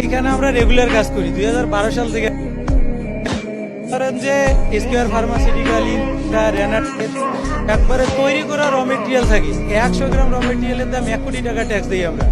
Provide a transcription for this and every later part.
এখানে আমরা রেগুলার কাজ করি 2012 সাল থেকে। ধরেন যে স্কয়ার ফার্মাসিউটিক্যাল, একবারে তৈরি করা র মেটেরিয়াল থাকে, 100 গ্রাম র মেটেরিয়ালের দাম 1 কোটি টাকা ট্যাক্স দিই আমরা।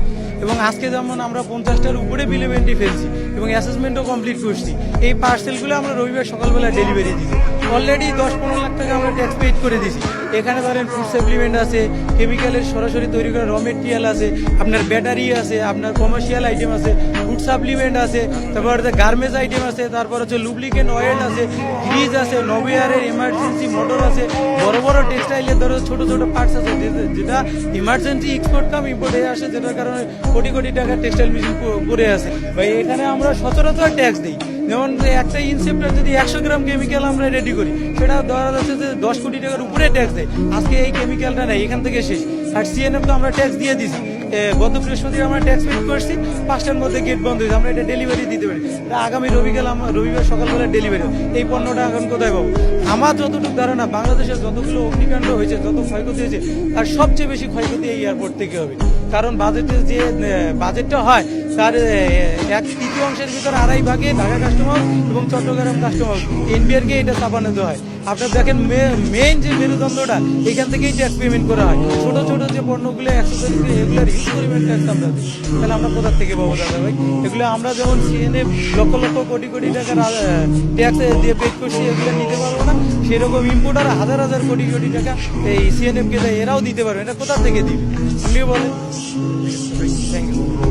এবং আজকে যেমন আমরা 50টার উপরে বিল পেমেন্টই ফেলছি এবং অ্যাসেসমেন্টও কমপ্লিট করছি। এই পার্সেলগুলো আমরা রবিবার সকালবেলা ডেলিভারি দিই। অলরেডি 10-15 লাখ টাকা আমরা ট্যাক্স পেড করে দিছি। এখানে ধরেন ফুড সাপ্লিমেন্ট আছে, কেমিক্যালের সরাসরি তৈরি করা র মেটেরিয়াল আছে, আপনার ব্যাটারি আছে, আপনার কমার্শিয়াল আইটেম আছে, ফুড সাপ্লিমেন্ট আছে, তারপর গার্মেন্টস আইটেম আছে, তারপর হচ্ছে লুব্রিকেন্ট অয়েল আছে, গ্রিজ আছে, নভিয়ারের এমার্জেন্সি মোটর আছে, বড় বড় টেক্সটাইলের ধরো ছোট ছোট পার্টস আছে যেটা ইমার্জেন্সি এক্সপোর্ট কাম ইম্পোর্ট হয়ে আসে, যেটার কারণে কোটি কোটি টাকা টেক্সটাইল মেশিন করে আছে। ভাই এখানে আমরা সচরাচর ট্যাক্স দিই। যেমন একটা ইনসেপ্টার যদি 100 গ্রাম কেমিক্যাল আমরা রেডি করি, সেটা ধরা যাচ্ছে যে 10 কোটি টাকার উপরে ট্যাক্স দেয়। আজকে এই কেমিক্যালটা নেই, এখান থেকে শেষ। আর সিএনএফ তো আমরা ট্যাক্স দিয়ে দিছি। গত বৃহস্পতিবার আমরা ট্যাক্স পেড করছি, 5টার মধ্যে গেট বন্ধ হয়েছে, আমরা এটা ডেলিভারি দিতে পারি। আগামী রবিবার সকালবেলা ডেলিভারি। এই পণ্যটা এখন কোথায় পাবো? আমার যতটুকু ধারণা, বাংলাদেশের যতগুলো অগ্নিকাণ্ড হয়েছে, যত ক্ষয়ক্ষতি হয়েছে, তার সবচেয়ে বেশি ক্ষয়ক্ষতি এই এয়ারপোর্ট থেকে হবে। কারণ বাজেটের যে বাজেটটা হয়, তার 1/3 ভিতরে 2.5 ভাগে ঢাকা কাস্টমার এবং চট্টগ্রাম কাস্টমার এনবিআরকে এটা চাপানো হয়। আপনার দেখেন মেইন যে মেরুদণ্ডটা, এখান থেকেই ট্যাক্স পেমেন্ট করা হয়। ছোট ছোট যে পণ্যগুলো অ্যাক্সেসরিজ, এগুলোর হিউজ পরিমাণ ট্যাক্স আমরা দিই। তাহলে আমরা কোথা থেকে পাবো দাদা ভাই? এগুলো আমরা যেমন সিএনএফ লক্ষ লক্ষ কোটি কোটি টাকার ট্যাক্স দিয়ে পেড করছি, এগুলো নিতে পারবো না। সেরকম ইম্পোর্টার হাজার হাজার কোটি কোটি টাকা এই সিএনএফকে দেয়, এরাও দিতে পারবে। এটা কোথা থেকে দিবে আপনি বলেন? Thank you.